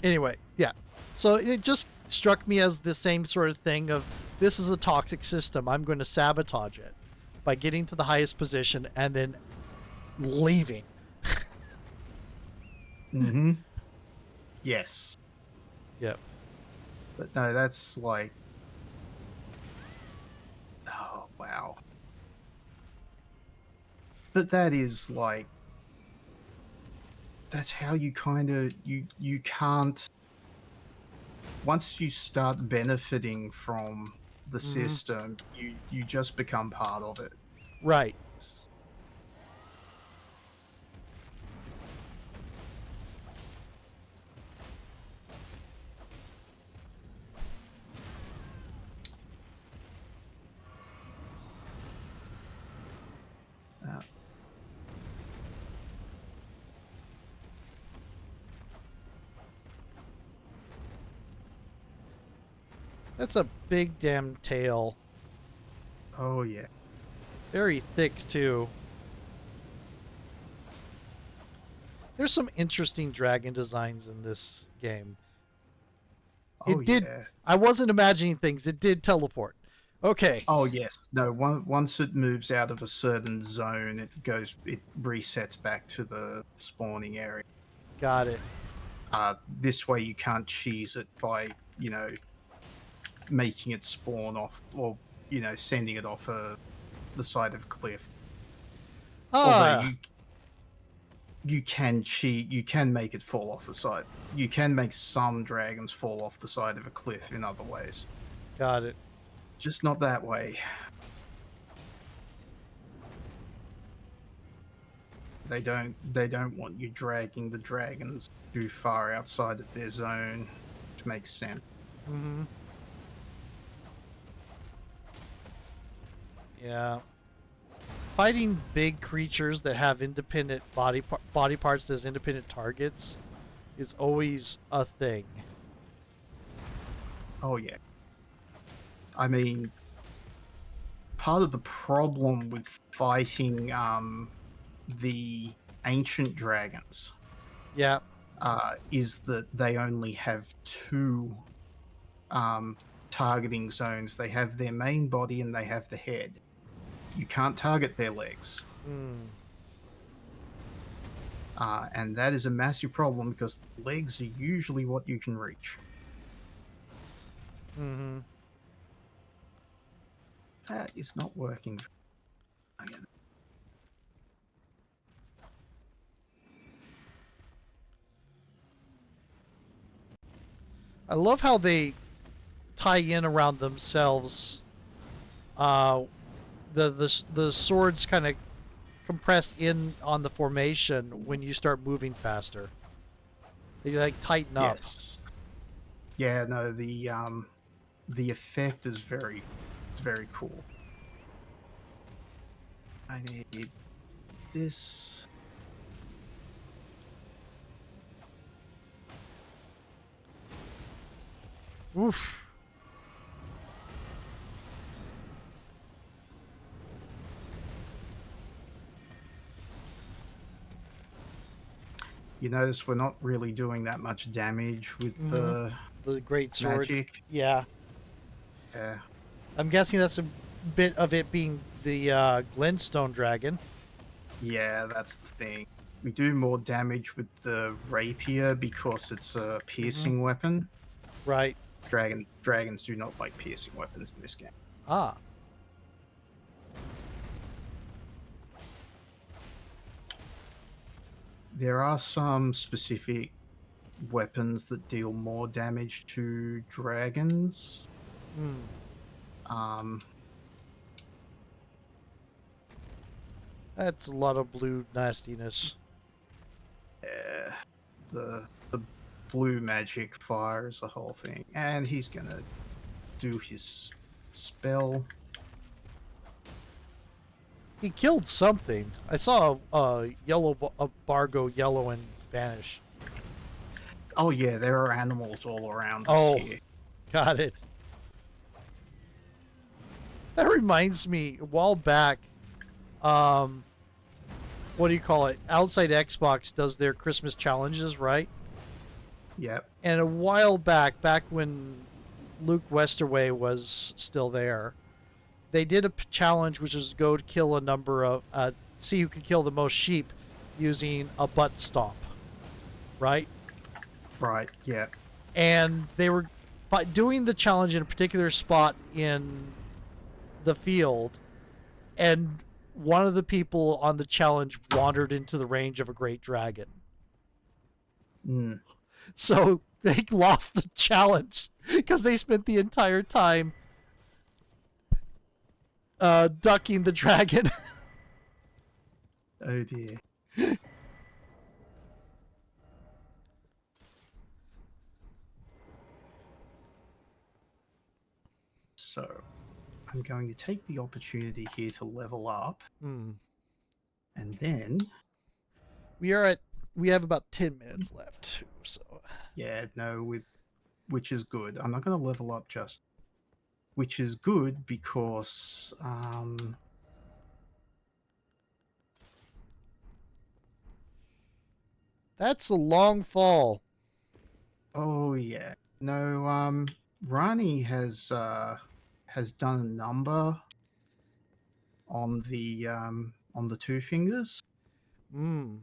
S1: Anyway, yeah. So it just struck me as the same sort of thing of, this is a toxic system. I'm going to sabotage it by getting to the highest position and then leaving.
S2: Yes.
S1: Yep.
S2: But no, that's like... Oh, wow. But that is like... That's how you kind of... You can't... Once you start benefiting from the system, you just become part of it.
S1: Right. That's a big damn tail.
S2: Oh, yeah.
S1: Very thick, too. There's some interesting dragon designs in this game.
S2: Oh
S1: It did.
S2: yeah.
S1: I wasn't imagining things. It did teleport. Okay.
S2: Oh yes. No. Once it moves out of a certain zone, it resets back to the spawning area.
S1: Got it.
S2: This way you can't cheese it by making it spawn off or sending it off the side of a cliff. Although
S1: Ah,
S2: you can cheat, you can make it fall off the side. You can make some dragons fall off the side of a cliff in other ways.
S1: got it.
S2: Just not that way. They don't want you dragging the dragons too far outside of their zone, which makes sense.
S1: Mm-hmm. Yeah. Fighting big creatures that have independent body parts as independent targets is always a thing.
S2: Oh yeah. I mean, part of the problem with fighting the ancient dragons
S1: Yeah.
S2: is that they only have two targeting zones. They have their main body and they have the head. You can't target their legs.
S1: Mm.
S2: And that is a massive problem because the legs are usually what you can reach.
S1: Mm-hmm.
S2: That is not working. Again.
S1: I love how they tie in around themselves. Uh, the swords kind of compress in on the formation when you start moving faster. They like tighten up.
S2: Yes. Yeah, no, the effect is very cool. I need this.
S1: Oof.
S2: You notice we're not really doing that much damage with the
S1: great sword.
S2: magic.
S1: Yeah.
S2: Yeah.
S1: I'm guessing that's a bit of it being the Glintstone dragon.
S2: Yeah, that's the thing. We do more damage with the rapier because it's a piercing weapon.
S1: Right.
S2: Dragons do not like piercing weapons in this game.
S1: Ah.
S2: There are some specific weapons that deal more damage to dragons.
S1: Hmm. That's a lot of blue nastiness.
S2: Yeah, the blue magic fire is the whole thing, and he's gonna do his spell.
S1: He killed something. I saw a a bar go yellow and vanish.
S2: Oh yeah, there are animals all around us
S1: Oh.
S2: here.
S1: Got it. That reminds me, a while back, what do you call it? Outside Xbox does their Christmas challenges, right?
S2: Yep.
S1: And a while back when Luke Westerway was still there, they did a challenge which was go to kill a number of, see who could kill the most sheep using a butt stomp, right?
S2: Right. Yeah.
S1: And they were doing the challenge in a particular spot in the field, and one of the people on the challenge wandered into the range of a great dragon.
S2: Mm.
S1: So they lost the challenge because they spent the entire time ducking the dragon.
S2: Oh dear. So, I'm going to take the opportunity here to level up,
S1: Hmm.
S2: and then,
S1: We have about 10 minutes left, so
S2: yeah, no, which is good. I'm not going to level up just, which is good because,
S1: That's a long fall.
S2: Oh yeah. No, Rani has done a number on the two fingers.
S1: Hmm.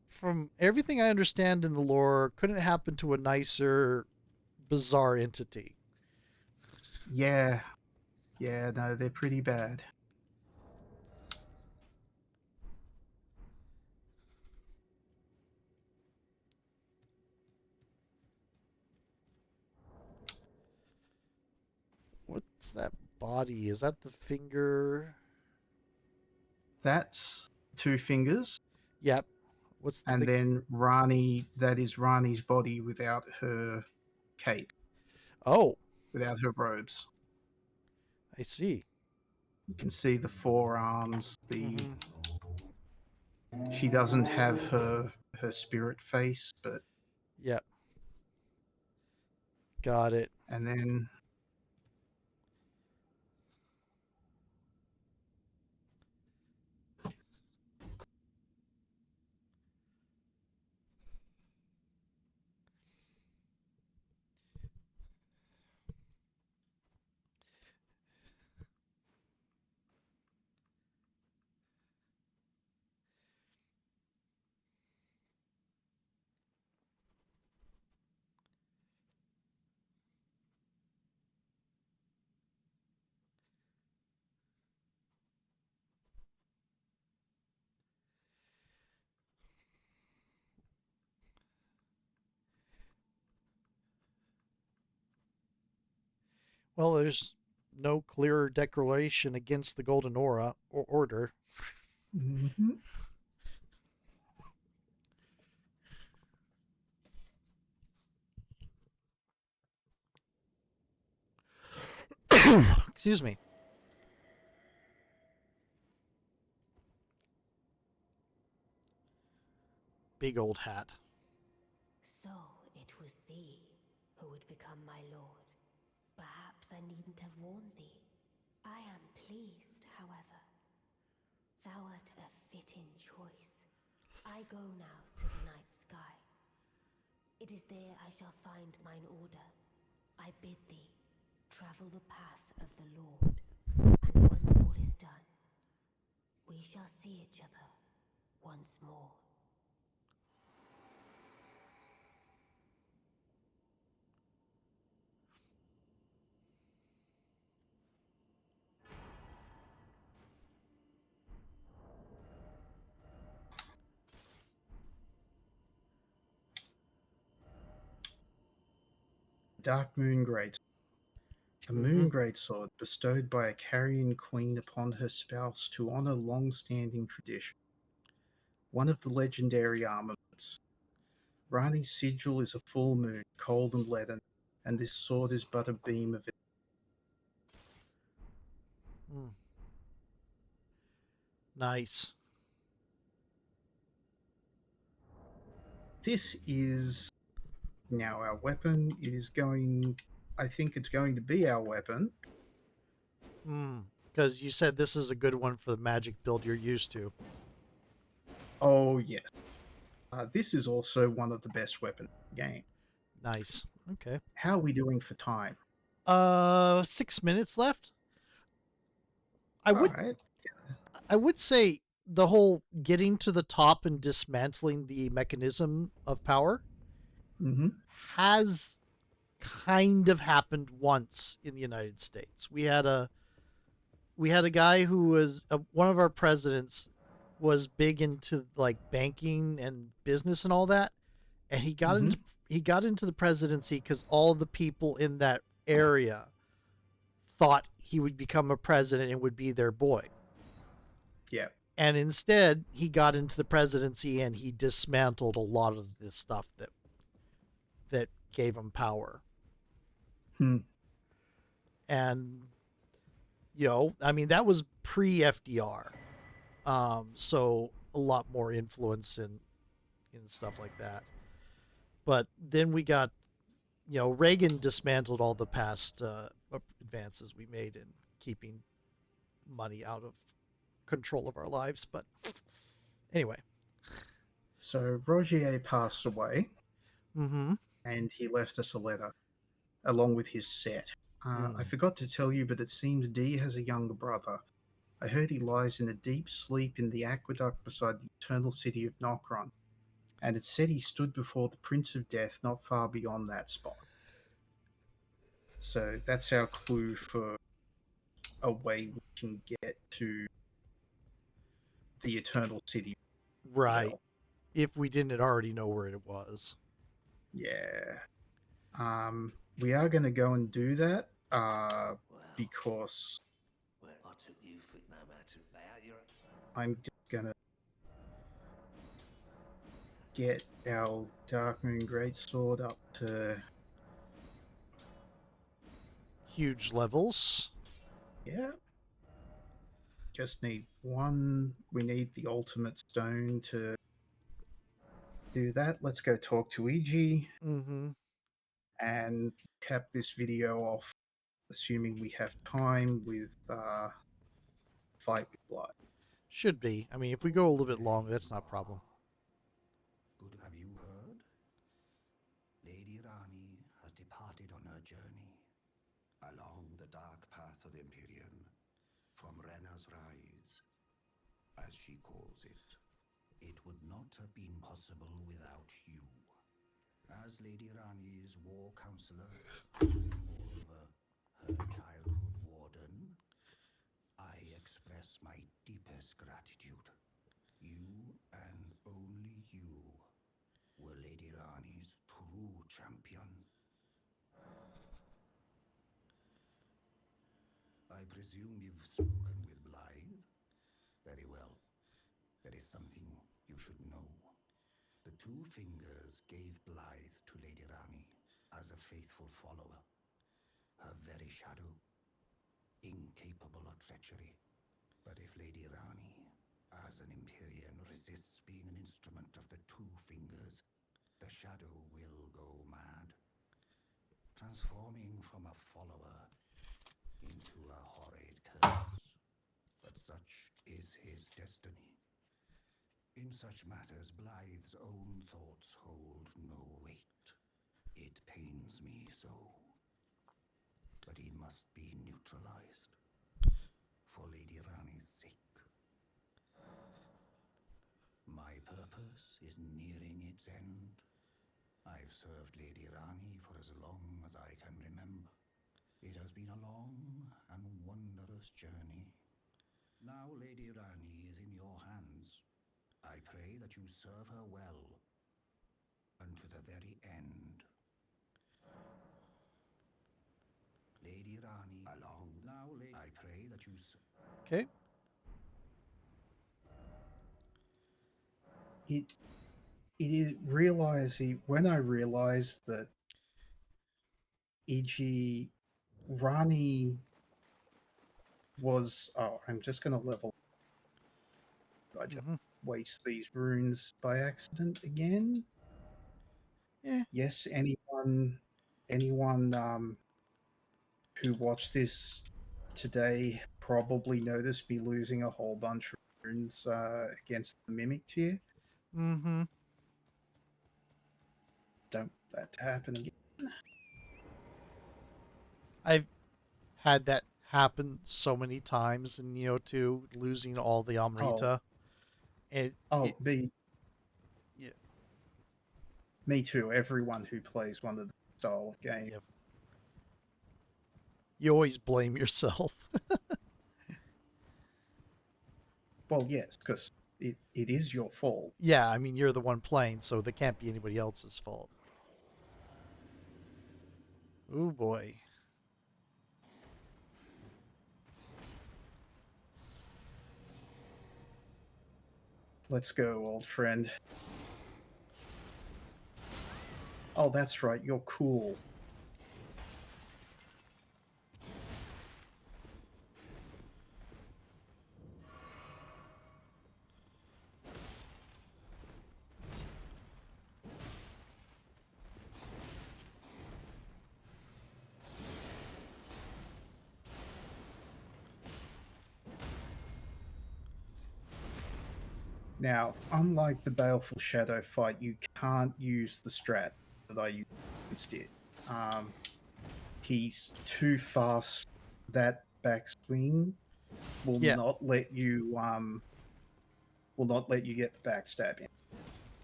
S1: From everything I understand in the lore, couldn't happen to a nicer, bizarre entity.
S2: Yeah. Yeah, no, they're pretty bad.
S1: What's that body? Is that the finger?
S2: That's two fingers.
S1: Yep. What's
S2: And
S1: the?
S2: then Rani, that is Rani's body without her cape,
S1: Oh,
S2: without her robes.
S1: I see.
S2: You can see the forearms, the
S1: Hmm.
S2: she doesn't have her spirit face, but
S1: Yep. Got it.
S2: and then
S1: Well, there's no clearer declaration against the Golden Aura or Order.
S2: mhm.
S1: Excuse me. Big old hat.
S3: So it was thee who would become my lord. Perhaps I needn't have warned thee. I am pleased, however. Thou art a fitting choice. I go now to the night sky. It is there I shall find mine order. I bid thee travel the path of the Lord, and once all is done, we shall see each other once more.
S2: Dark Moon Great. The
S1: Mm-hmm.
S2: Moon Greatsword, bestowed by a Carrion Queen upon her spouse to honor long-standing tradition. One of the legendary armaments. Rani's sigil is a full moon, cold and leaden, and this sword is but a beam of it.
S1: Mm. Nice.
S2: This is now our weapon. It is going. I think it's going to be our weapon.
S1: Because you said this is a good one for the magic build you're used to.
S2: Oh yes. This is also one of the best weapons in the game.
S1: Nice. Okay.
S2: How are we doing for time?
S1: 6 minutes left. I
S2: All
S1: would
S2: right.
S1: I would say the whole getting to the top and dismantling the mechanism of power
S2: Mm-hmm.
S1: has kind of happened once in the United States. We had a guy who was one of our presidents was big into like banking and business and all that, and he got
S2: Mm-hmm.
S1: into the presidency because all the people in that area thought he would become a president and would be their boy.
S2: Yeah.
S1: And instead, he got into the presidency and he dismantled a lot of this stuff that gave him power.
S2: Hmm.
S1: And I mean, that was pre FDR, so a lot more influence in stuff like that. But then we got, Reagan dismantled all the past advances we made in keeping money out of control of our lives. But Anyway.
S2: So Rogier passed away,
S1: Mm-hmm.
S2: and he left us a letter along with his set. I
S1: Mm.
S2: forgot to tell you, but it seems Dee has a younger brother. I heard he lies in a deep sleep in the aqueduct beside the eternal city of Nokron, and it said he stood before the Prince of Death not far beyond that spot. So that's our clue for a way we can get to the eternal city.
S1: Right.
S2: Bell.
S1: If we didn't already know where it was.
S2: Yeah. We are going to go and do that because I'm just going to get our Dark Moon Greatsword up to,
S1: Huge levels.
S2: yeah, just need one. We need the ultimate stone to do that. Let's go talk to EG
S1: Mm-hmm.
S2: and cap this video off, assuming we have time, with Fight with Blood.
S1: Should be. I mean, if we go a little bit long, that's not a problem.
S4: Good, have you heard? Lady Ranni has departed on her journey along the dark path of the Empyrean, from Renna's Rise, as she calls it. It would not have been possible without you. As Lady Ranni's war counselor, moreover, her childhood warden, I express my deepest gratitude. You and only you were Lady Ranni's true champion. I presume you've spoken with Blythe? Very well. There is something you should know. The Two Fingers gave Blythe to Lady Ranni as a faithful follower. Her very shadow, incapable of treachery. But if Lady Ranni, as an Empyrean, resists being an instrument of the Two Fingers, the shadow will go mad, transforming from a follower into a horrid curse. But such is his destiny. In such matters, Blythe's own thoughts hold no weight. It pains me so. But he must be neutralized. For Lady Ranni's sake. My purpose is nearing its end. I've served Lady Ranni for as long as I can remember. It has been a long and wondrous journey. Now Lady Ranni is in your hands. I pray that you serve her well unto the very end. Lady Ranni, along now, I pray that you.
S1: Okay.
S2: It is realizing when I realized that E.G. Rani was. Oh, I'm just going to level. I don't
S1: Mm-hmm.
S2: waste these runes by accident again.
S1: Yeah.
S2: Yes, anyone who watched this today probably noticed me losing a whole bunch of runes against the Mimic tier.
S1: Mm-hmm.
S2: Don't want that to happen again.
S1: I've had that happen so many times in Neo 2, losing all the
S2: Oh,
S1: Amrita. It,
S2: oh,
S1: it yeah,
S2: me too. Everyone who plays one of the style of game.
S1: yeah. You always blame yourself.
S2: Well, yes, because it is your fault.
S1: Yeah, I mean, you're the one playing, so that can't be anybody else's fault. Oh boy.
S2: Let's go, old friend. Oh, that's right. You're cool. Now, unlike the Baleful Shadow fight, you can't use the strat that I used against it. He's too fast. That backswing will
S1: Yeah.
S2: not let you get the backstab in.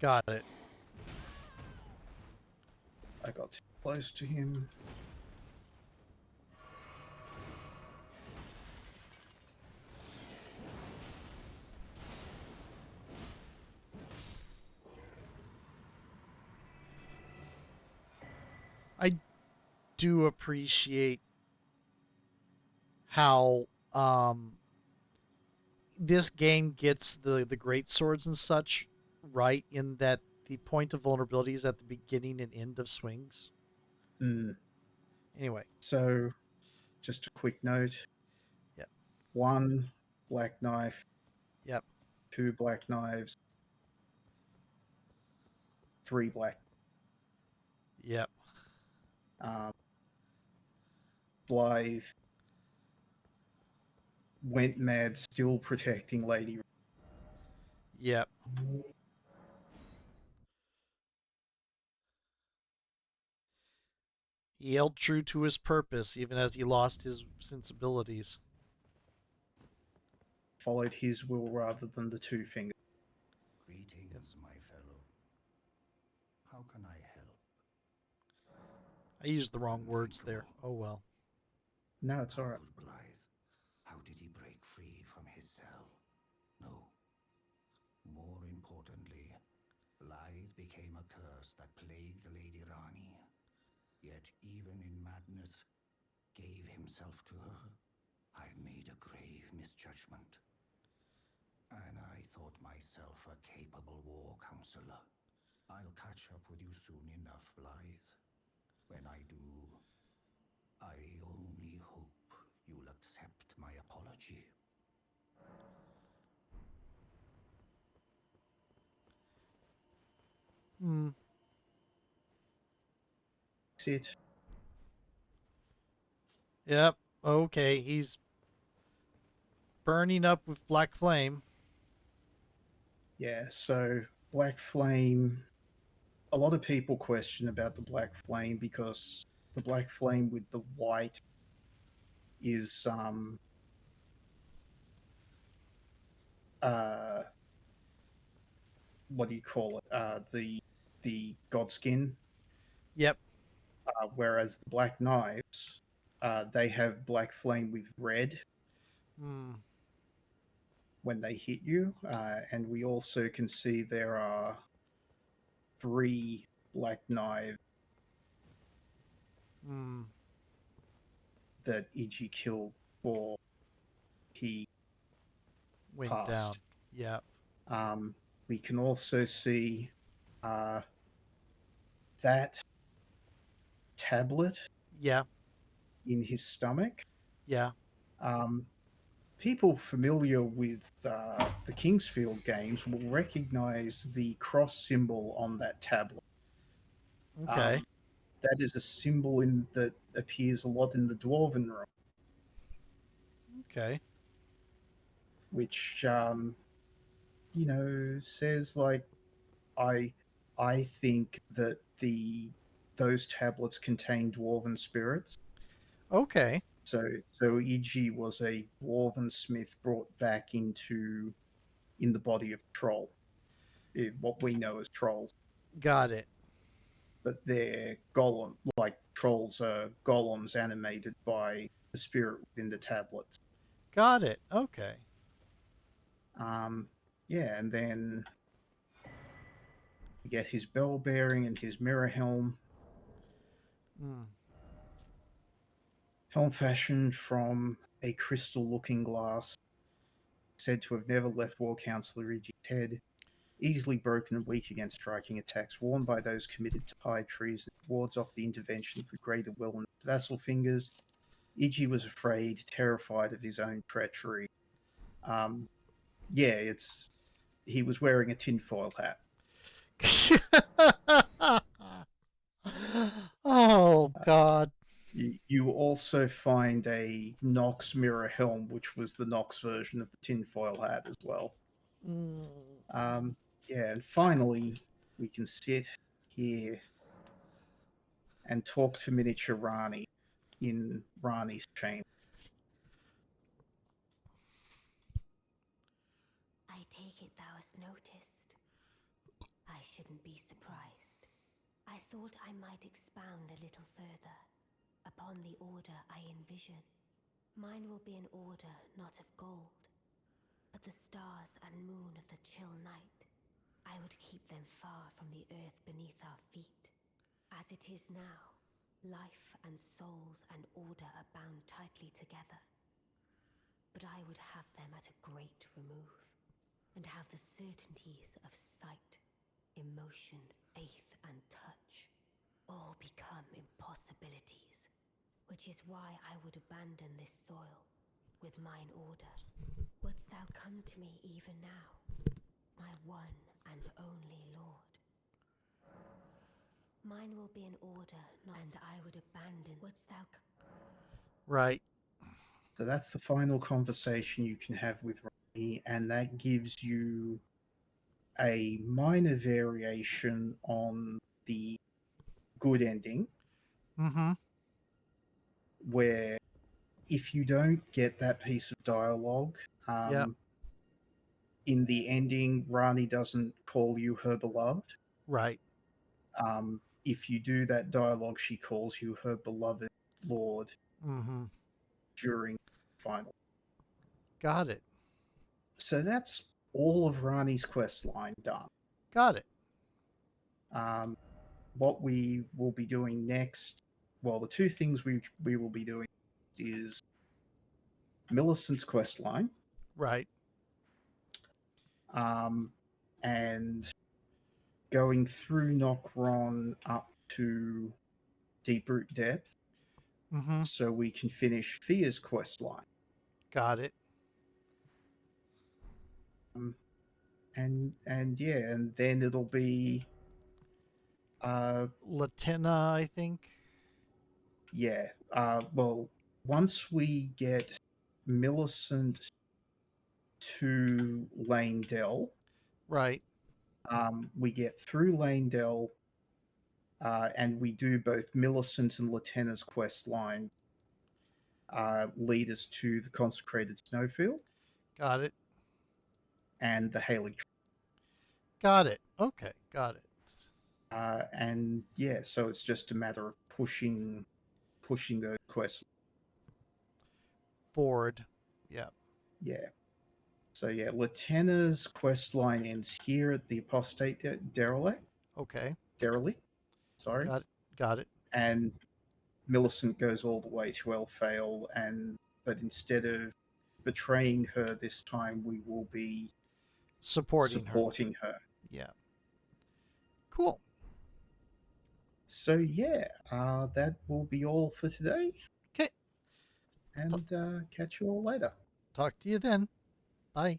S1: Got it.
S2: I got too close to him.
S1: I do appreciate how this game gets the great swords and such right, in that the point of vulnerability is at the beginning and end of swings.
S2: Mm.
S1: Anyway.
S2: So, just a quick note.
S1: Yep.
S2: 1 black knife.
S1: Yep.
S2: 2 black knives. 3 black.
S1: Yep.
S2: Blythe went mad, still protecting Lady.
S1: Yep. He held true to his purpose even as he lost his sensibilities.
S2: Followed his will rather than the 2 fingers.
S4: Greetings, my fellow. How can I help?
S1: I used the wrong words
S4: Unthinkable.
S1: there. Oh well.
S2: No, it's
S4: How
S2: alright.
S4: was Blythe? How did he break free from his cell? No. More importantly, Blythe became a curse that plagued Lady Ranni. Yet even in madness, gave himself to her. I've made a grave misjudgment. And I thought myself a capable war counselor. I'll catch up with you soon enough, Blythe. When I do, I only hope you'll accept my apology.
S1: Hmm.
S2: Sit.
S1: Yep. Okay. He's burning up with black flame.
S2: Yeah, so Black Flame. A lot of people question about the Black Flame because the Black Flame with the white is uh what do you call it? The Godskin.
S1: Yep.
S2: Whereas the Black Knives, they have Black Flame with red
S1: Hmm.
S2: when they hit you, and we also can see there are 3 Black Knives
S1: Hmm.
S2: that Iji killed before he
S1: Went down.
S2: passed.
S1: Yep.
S2: We can also see uh, that tablet
S1: Yeah.
S2: in his stomach.
S1: Yeah.
S2: Um, People familiar with the Kingsfield games will recognize the cross symbol on that tablet.
S1: Okay.
S2: That is a symbol that appears a lot in the Dwarven realm,
S1: Okay.
S2: which says like I I think that those tablets contain dwarven spirits.
S1: Okay.
S2: So E.G. was a dwarven smith brought back in the body of troll, what we know as trolls,
S1: Got it.
S2: but they're golem like trolls are golems animated by the spirit within the tablets.
S1: Got it. Okay.
S2: Um, yeah, and then you get his bell bearing and his mirror helm.
S1: Hmm.
S2: Helm fashioned from a crystal looking glass, said to have never left War Councillor Igi's head, easily broken and weak against striking attacks, worn by those committed to high treason, wards off the intervention of the greater will and vassal fingers. Igi was afraid, terrified of his own treachery. Yeah, he was wearing a tinfoil hat.
S1: Oh God.
S2: You also find a Nox mirror helm, which was the Nox version of the tinfoil hat as well.
S1: Mm.
S2: Yeah, and finally, we can sit here and talk to miniature Rani in Rani's chamber.
S3: I take it thou hast noticed. I shouldn't be surprised. I thought I might expound a little further upon the order I envision. Mine will be an order not of gold, but the stars and moon of the chill night. I would keep them far from the earth beneath our feet. As it is now, life and souls and order are bound tightly together. But I would have them at a great remove, and have the certainties of sight, emotion, faith, and touch all become impossibilities, which is why I would abandon this soil with mine order. Wouldst thou come to me even now, my one and only lord? Mine will be an order, and I would abandon. Wouldst thou?
S1: Right.
S2: So that's the final conversation you can have with Rani, and that gives you a minor variation on the good ending,
S1: Mm-hmm.
S2: where if you don't get that piece of dialogue,
S1: Yep.
S2: in the ending, Rani doesn't call you her beloved.
S1: Right.
S2: If you do that dialogue, she calls you her beloved lord
S1: Mm-hmm.
S2: during the final.
S1: Got it.
S2: So that's all of Rani's quest line done.
S1: Got it.
S2: What we will be doing next, well, the two things we will be doing is Millicent's quest line,
S1: Right.
S2: and going through Nokron up to Deeproot Depth,
S1: Mm-hmm.
S2: so we can finish Fia's quest line.
S1: Got it.
S2: And yeah, and then it'll be
S1: Latina, I think.
S2: yeah. Well, once we get Millicent to Lane Dell,
S1: Right.
S2: we get through Lane Dell, and we do both Millicent and Latena's quest line, lead us to the Consecrated Snowfield
S1: Got it.
S2: and the Haley.
S1: Got it. Okay. Got it.
S2: And yeah, so it's just a matter of pushing those quests.
S1: Forward. Yep.
S2: Yeah. So yeah, Latena's quest line ends here at the Apostate Derelict.
S1: Okay.
S2: Derelict. Sorry.
S1: Got it. Got it.
S2: And Millicent goes all the way to Elfale, but instead of betraying her this time, we will be
S1: Supporting her.
S2: supporting her.
S1: Yeah. Cool.
S2: So yeah, that will be all for today,
S1: Okay.
S2: and catch you all later.
S1: Talk to you then. Bye.